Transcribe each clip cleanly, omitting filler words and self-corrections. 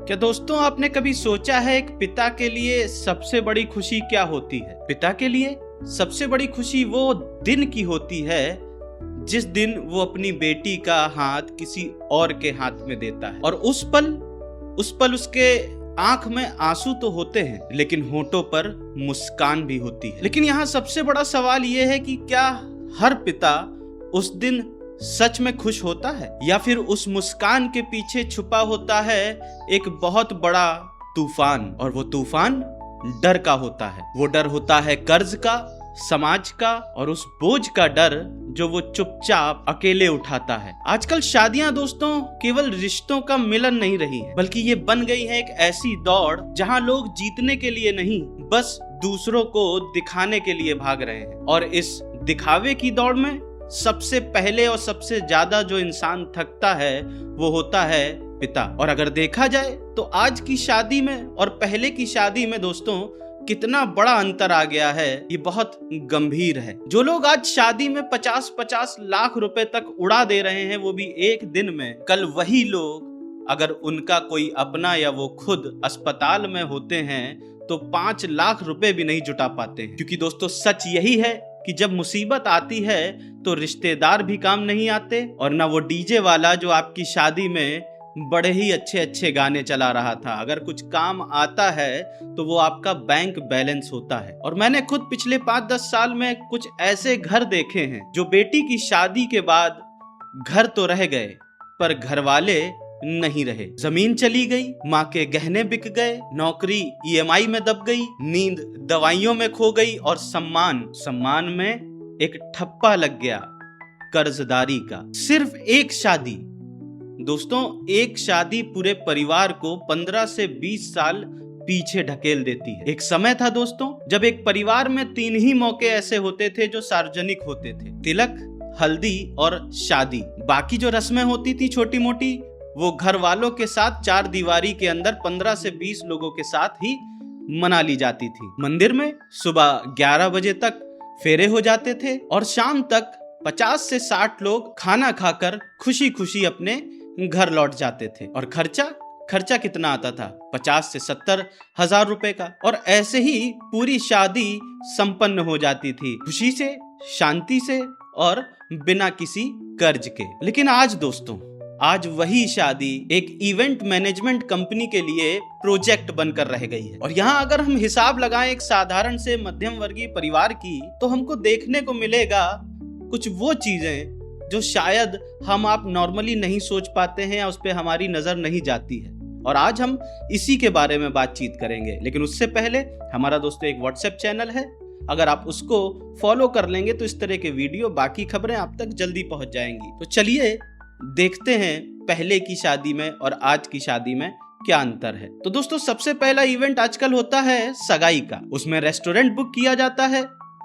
क्या दोस्तों आपने कभी सोचा है एक पिता के लिए सबसे बड़ी खुशी क्या होती है? पिता के लिए सबसे बड़ी खुशी वो दिन की होती है जिस दिन वो अपनी बेटी का हाथ किसी और के हाथ में देता है और उस पल उसके आंख में आंसू तो होते हैं लेकिन होठों पर मुस्कान भी होती है। लेकिन यहाँ सबसे बड़ा सवाल ये है कि क्या हर पिता उस दिन सच में खुश होता है या फिर उस मुस्कान के पीछे छुपा होता है एक बहुत बड़ा तूफान, और वो तूफान डर का होता है। वो डर होता है कर्ज का, समाज का और उस बोझ का डर जो वो चुपचाप अकेले उठाता है। आजकल शादियां दोस्तों केवल रिश्तों का मिलन नहीं रही है, बल्कि ये बन गई है एक ऐसी दौड़ जहां लोग जीतने के लिए नहीं बस दूसरों को दिखाने के लिए भाग रहे हैं। और इस दिखावे की दौड़ में सबसे पहले और सबसे ज्यादा जो इंसान थकता है वो होता है पिता। और अगर देखा जाए तो आज की शादी में और पहले की शादी में दोस्तों कितना बड़ा अंतर आ गया है, ये बहुत गंभीर है। जो लोग आज शादी में 50-50 लाख रुपए तक उड़ा दे रहे हैं वो भी एक दिन में, कल वही लोग अगर उनका कोई अपना या वो खुद अस्पताल में होते हैं तो 5 लाख रुपए भी नहीं जुटा पाते हैं। क्योंकि दोस्तों सच यही है कि जब मुसीबत आती है तो रिश्तेदार भी काम नहीं आते और ना वो डीजे वाला जो आपकी शादी में बड़े ही अच्छे अच्छे गाने चला रहा था। अगर कुछ काम आता है तो वो आपका बैंक बैलेंस होता है। और मैंने खुद पिछले 5-10 साल में कुछ ऐसे घर देखे हैं जो बेटी की शादी के बाद घर तो रह गए पर घर वाले नहीं रहे। जमीन चली गई, माँ के गहने बिक गए, नौकरी ईएमआई में दब गई, नींद दवाइयों में खो गई और सम्मान में एक ठप्पा लग गया कर्जदारी का। सिर्फ एक शादी दोस्तों, एक शादी पूरे परिवार को 15 से 20 साल पीछे ढकेल देती है। एक समय था दोस्तों जब एक परिवार में 3 ही मौके ऐसे होते थे जो सार्वजनिक होते थे, तिलक, हल्दी और शादी। बाकी जो रस्में होती थी छोटी मोटी वो घर वालों के साथ 4 दीवारी के अंदर 15 से 20 लोगों के साथ ही मना ली जाती थी। मंदिर में सुबह 11 बजे तक फेरे हो जाते थे और शाम तक 50 से 60 लोग खाना खाकर खुशी खुशी अपने घर लौट जाते थे। और खर्चा कितना आता था? 50 से 70 हजार रुपए का। और ऐसे ही पूरी शादी संपन्न हो जाती थी, खुशी से, शांति से और बिना किसी कर्ज के। लेकिन आज दोस्तों, आज वही शादी एक इवेंट मैनेजमेंट कंपनी के लिए प्रोजेक्ट बनकर रह गई है। और यहाँ अगर हम हिसाब लगाएं एक साधारण से मध्यम वर्गीय परिवार की, तो हमको देखने को मिलेगा कुछ वो चीजें जो शायद हम आप नॉर्मली नहीं सोच पाते हैं या उस पर हमारी नजर नहीं जाती है। और आज हम इसी के बारे में बातचीत करेंगे। लेकिन उससे पहले हमारा दोस्तों एक व्हाट्सएप चैनल है, अगर आप उसको फॉलो कर लेंगे तो इस तरह के वीडियो, बाकी खबरें आप तक जल्दी पहुंच जाएंगी। तो चलिए देखते हैं पहले की शादी में और आज की शादी में क्या अंतर है। तो दोस्तों सबसे पहला इवेंट आजकल होता है सगाई का। उसमें रेस्टोरेंट बुक किया जाता है,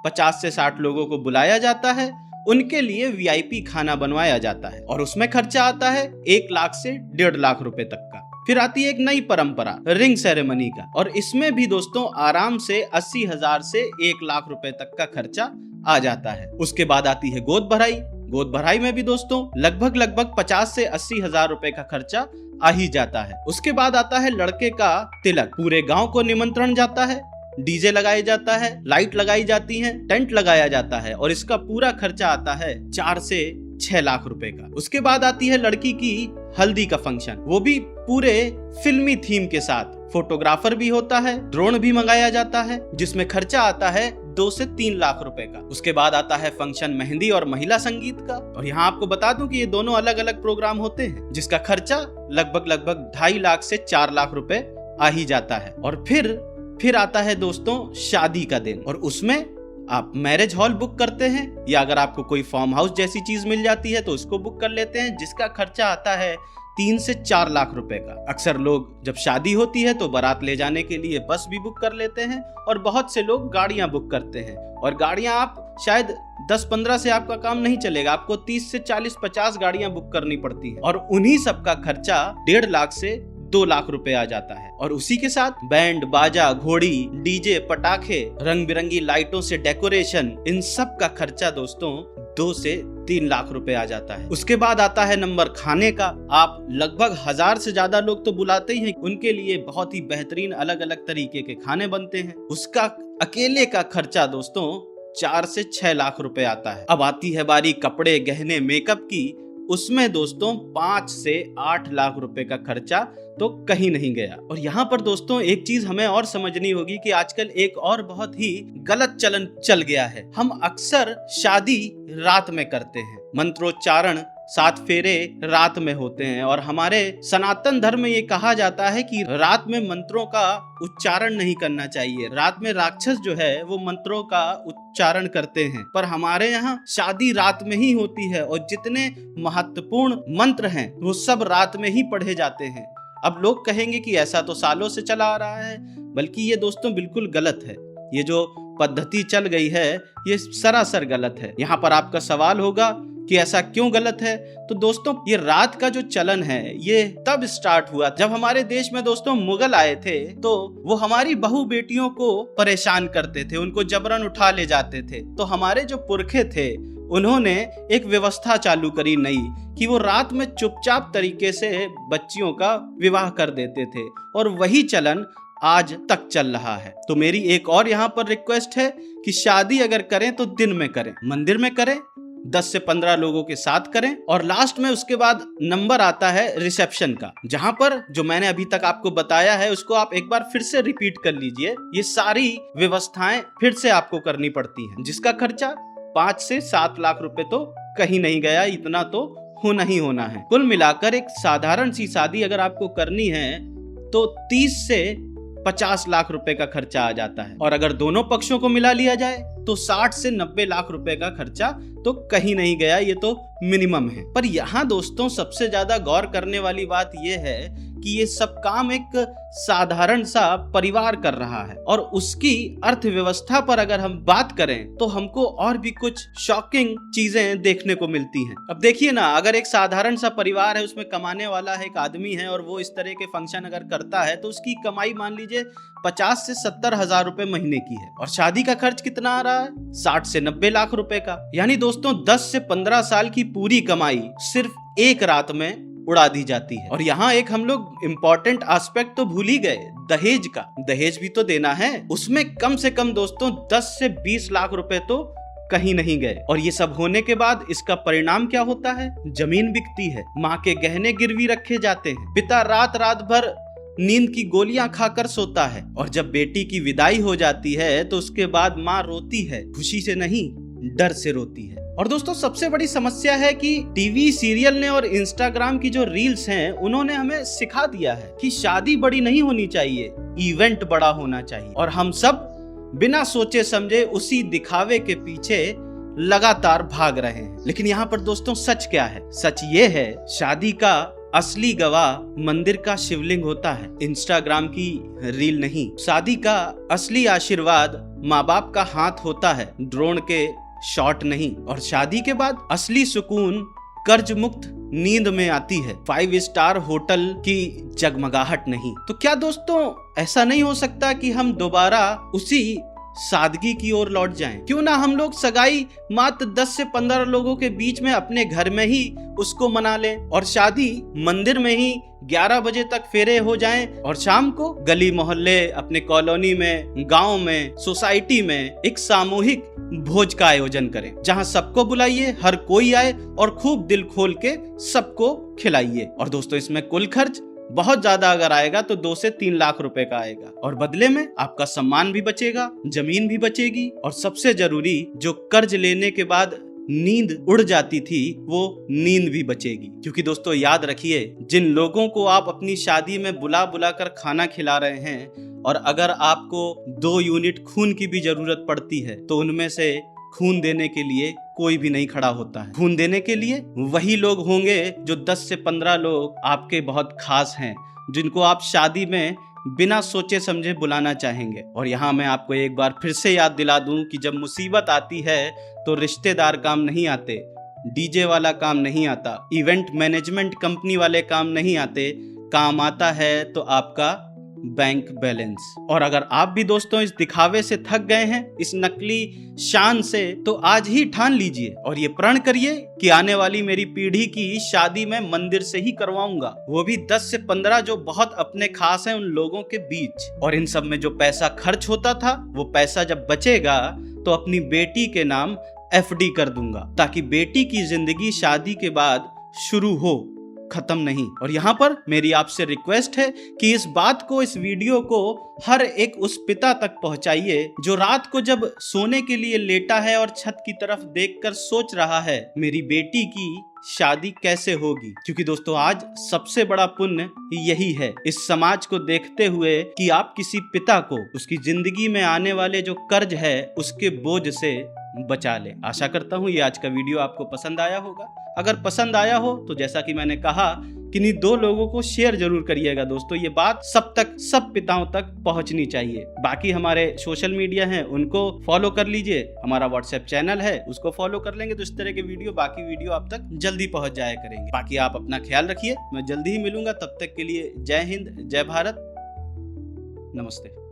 50 से 60 लोगों को बुलाया जाता है, उनके लिए वीआईपी खाना बनवाया जाता है और उसमें खर्चा आता है 1 लाख से 1.5 लाख रुपए तक का। फिर आती है एक नई परंपरा, रिंग सेरेमनी का, और इसमें भी दोस्तों आराम से 80 हजार से 1 लाख रुपए तक का खर्चा आ जाता है। उसके बाद आती है गोद भराई में भी दोस्तों लगभग 50 से 80 हजार रुपए का खर्चा आ ही जाता है। उसके बाद आता है लड़के का तिलक। पूरे गांव को निमंत्रण जाता है, डीजे लगाया जाता है, लाइट लगाई जाती है, टेंट लगाया जाता है और इसका पूरा खर्चा आता है 4 से 6 लाख रुपए का। उसके बाद आती है लड़की की हल्दी का फंक्शन, वो भी पूरे फिल्मी थीम के साथ। फोटोग्राफर भी होता है, ड्रोन भी मंगाया जाता है जिसमें खर्चा आता है 2 से 3 लाख रुपए का। उसके बाद आता है फंक्शन मेहंदी और महिला संगीत का। और यहाँ आपको बता दूं कि ये दोनों अलग अलग प्रोग्राम होते हैं जिसका खर्चा लगभग 2.5 लाख से 4 लाख रुपए आ ही जाता है। और फिर आता है दोस्तों शादी का दिन, और उसमें आप मैरिज हॉल बुक करते हैं या अगर आपको कोई फार्म हाउस जैसी चीज मिल जाती है तो उसको बुक कर लेते हैं, जिसका खर्चा आता है 3 से 4 लाख रुपए का। अक्सर लोग जब शादी होती है तो बारात ले जाने के लिए बस भी बुक कर लेते हैं और बहुत से लोग गाड़ियां बुक करते हैं। और गाड़ियां आप शायद 10-15 से आपका काम नहीं चलेगा, आपको 30 से 40-50 गाड़ियां बुक करनी पड़ती है और उन्हीं सबका खर्चा 1.5 लाख से 2 लाख रुपए आ जाता है। और उसी के साथ बैंड बाजा, घोड़ी, डीजे, पटाखे, रंग बिरंगी लाइटों से डेकोरेशन, इन सब का खर्चा दोस्तों 2 से 3 लाख रुपए आ जाता है। उसके बाद आता है नंबर खाने का। आप लगभग 1000 से ज्यादा लोग तो बुलाते ही हैं, उनके लिए बहुत ही बेहतरीन अलग अलग तरीके के खाने बनते हैं। उसका अकेले का खर्चा दोस्तों 4 से 6 लाख रुपए आता है। अब आती है बारी कपड़े, गहने, मेकअप की। उसमें दोस्तों 5 से 8 लाख रुपए का खर्चा तो कहीं नहीं गया। और यहाँ पर दोस्तों एक चीज हमें और समझनी होगी कि आजकल एक और बहुत ही गलत चलन चल गया है। हम अक्सर शादी रात में करते हैं, मंत्रोच्चारण 7 फेरे रात में होते हैं, और हमारे सनातन धर्म में ये कहा जाता है कि रात में मंत्रों का उच्चारण नहीं करना चाहिए। रात में राक्षस जो है वो मंत्रों का उच्चारण करते हैं, पर हमारे यहाँ शादी रात में ही होती है और जितने महत्वपूर्ण मंत्र हैं वो सब रात में ही पढ़े जाते हैं। अब लोग कहेंगे कि ऐसा तो सालों से चला आ रहा है, बल्कि ये दोस्तों बिल्कुल गलत है। ये जो पद्धति चल गई है ये सरासर गलत है। यहाँ पर आपका सवाल होगा कि ऐसा क्यों गलत है? तो दोस्तों ये रात का जो चलन है ये तब स्टार्ट हुआ जब हमारे देश में दोस्तों मुगल आए थे, तो वो हमारी बहू बेटियों को परेशान करते थे, उनको जबरन उठा ले जाते थे। तो हमारे जो पुरखे थे उन्होंने एक व्यवस्था चालू करी नई कि वो रात में चुपचाप तरीके से बच्चियों का विवाह कर देते थे, और वही चलन आज तक चल रहा है। तो मेरी एक और यहाँ पर रिक्वेस्ट है कि शादी अगर करें तो दिन में करें, मंदिर में करें, 10 से 15 लोगों के साथ करें, और लास्ट में उसके बाद नंबर आता है रिसेप्शन का, जहां पर जो मैंने अभी तक आपको बताया है उसको आप एक बार फिर से रिपीट कर लीजिए। ये सारी व्यवस्थाएं फिर से आपको करनी पड़ती हैं, जिसका खर्चा 5 से 7 लाख रुपए तो कहीं नहीं गया, इतना तो होना ही होना है। कुल मिलाकर एक साधारण सी शादी अगर आपको करनी है तो 30 से 50 लाख रुपए का खर्चा आ जाता है, और अगर दोनों पक्षों को मिला लिया जाए तो 60 से 90 लाख रुपए का खर्चा तो कहीं नहीं गया, ये तो मिनिमम है। पर यहाँ दोस्तों सबसे ज्यादा गौर करने वाली बात यह है कि ये सब काम एक साधारण सा परिवार कर रहा है, और उसकी अर्थव्यवस्था पर अगर हम बात करें तो हमको और भी कुछ शॉकिंग चीजें देखने को मिलती हैं। अब देखिए ना, अगर एक साधारण सा परिवार है, उसमें कमाने वाला है एक आदमी है, और वो इस तरह के फंक्शन अगर करता है तो उसकी कमाई मान लीजिए 50 से 70 हजार रुपए महीने की है, और शादी का खर्च कितना आ रहा है? 60 से 90 लाख रुपए का। यानी दोस्तों 10 से 15 साल की पूरी कमाई सिर्फ एक रात में उड़ा दी जाती है। और यहाँ एक हम लोग इम्पोर्टेंट एस्पेक्ट तो भूल ही गए, दहेज का। दहेज भी तो देना है, उसमें कम से कम दोस्तों 10 से 20 लाख रुपए तो कहीं नहीं गए। और ये सब होने के बाद इसका परिणाम क्या होता है? जमीन बिकती है, माँ के गहने गिरवी रखे जाते हैं, पिता रात रात भर नींद की गोलियां खाकर सोता है, और जब बेटी की विदाई हो जाती है तो उसके बाद माँ रोती है, खुशी से नहीं डर से रोती है। और दोस्तों सबसे बड़ी समस्या है कि टीवी सीरियल ने और इंस्टाग्राम की जो रील्स हैं उन्होंने हमें सिखा दिया है कि शादी बड़ी नहीं होनी चाहिए, इवेंट बड़ा होना चाहिए, और हम सब बिना सोचे समझे उसी दिखावे के पीछे लगातार भाग रहे हैं। लेकिन यहाँ पर दोस्तों सच क्या है? सच ये है, शादी का असली गवाह मंदिर का शिवलिंग होता है, इंस्टाग्राम की रील नहीं। शादी का असली आशीर्वाद माँ बाप का हाथ होता है, ड्रोन के शॉट नहीं। और शादी के बाद असली सुकून कर्ज मुक्त नींद में आती है, 5 स्टार होटल की जगमगाहट नहीं। तो क्या दोस्तों ऐसा नहीं हो सकता कि हम दोबारा उसी सादगी की ओर लौट जाएं? क्यों ना हम लोग सगाई मात्र 10 से 15 लोगों के बीच में अपने घर में ही उसको मना लें, और शादी मंदिर में ही 11 बजे तक फेरे हो जाएं, और शाम को गली मोहल्ले, अपने कॉलोनी में, गांव में, सोसाइटी में एक सामूहिक भोज का आयोजन करें, जहां सबको बुलाइए, हर कोई आए और खूब दिल खोल के सबको खिलाइए। और दोस्तों इसमें कुल खर्च बहुत ज्यादा अगर आएगा तो 2 से 3 लाख रुपए का आएगा, और बदले में आपका सम्मान भी बचेगा, जमीन भी बचेगी, और सबसे जरूरी जो कर्ज लेने के बाद नींद उड़ जाती थी वो नींद भी बचेगी। क्योंकि दोस्तों याद रखिए, जिन लोगों को आप अपनी शादी में बुला बुला कर खाना खिला रहे हैं, और अगर आपको 2 यूनिट खून की भी जरूरत पड़ती है तो उनमें से खून देने के लिए कोई भी नहीं खड़ा होता है। खून देने के लिए वही लोग होंगे जो 10 से 15 लोग आपके बहुत खास हैं, जिनको आप शादी में बिना सोचे समझे बुलाना चाहेंगे। और यहाँ मैं आपको एक बार फिर से याद दिला दूं कि जब मुसीबत आती है तो रिश्तेदार काम नहीं आते, डीजे वाला काम नहीं आता, इवेंट मैनेजमेंट कंपनी वाले काम नहीं आते, काम आता है तो आपका बैंक बैलेंस। और अगर आप भी दोस्तों इस दिखावे से थक गए हैं, इस नकली शान से, तो आज ही ठान लीजिए और ये प्रण करिए कि आने वाली मेरी पीढ़ी की शादी मैं मंदिर से ही करवाऊंगा, वो भी 10 से 15 जो बहुत अपने खास हैं उन लोगों के बीच। और इन सब में जो पैसा खर्च होता था, वो पैसा जब बचेगा तो अपनी बेटी के नाम FD कर दूंगा, ताकि बेटी की जिंदगी शादी के बाद शुरू हो, खत्म नहीं। और यहाँ पर मेरी आपसे रिक्वेस्ट है कि इस बात को, इस वीडियो को हर एक उस पिता तक पहुंचाइए जो रात को जब सोने के लिए लेटा है और छत की तरफ देखकर सोच रहा है मेरी बेटी की शादी कैसे होगी। क्योंकि दोस्तों आज सबसे बड़ा पुण्य यही है, इस समाज को देखते हुए, कि आप किसी पिता को उसकी जिंदगी में आने वाले जो कर्ज है उसके बोझ से बचा ले। आशा करता हूँ ये आज का वीडियो आपको पसंद आया होगा। अगर पसंद आया हो तो जैसा कि मैंने कहा, किन्हीं 2 लोगों को शेयर जरूर करिएगा दोस्तों, ये बात सब तक, सब पिताओं तक पहुंचनी चाहिए। बाकी हमारे सोशल मीडिया हैं उनको फॉलो कर लीजिए, हमारा व्हाट्सएप चैनल है उसको फॉलो कर लेंगे तो इस तरह के वीडियो, बाकी वीडियो आप तक जल्दी पहुंच जाया करेंगे। बाकी आप अपना ख्याल रखिए, मैं जल्दी ही मिलूंगा, तब तक के लिए जय हिंद, जय भारत, नमस्ते।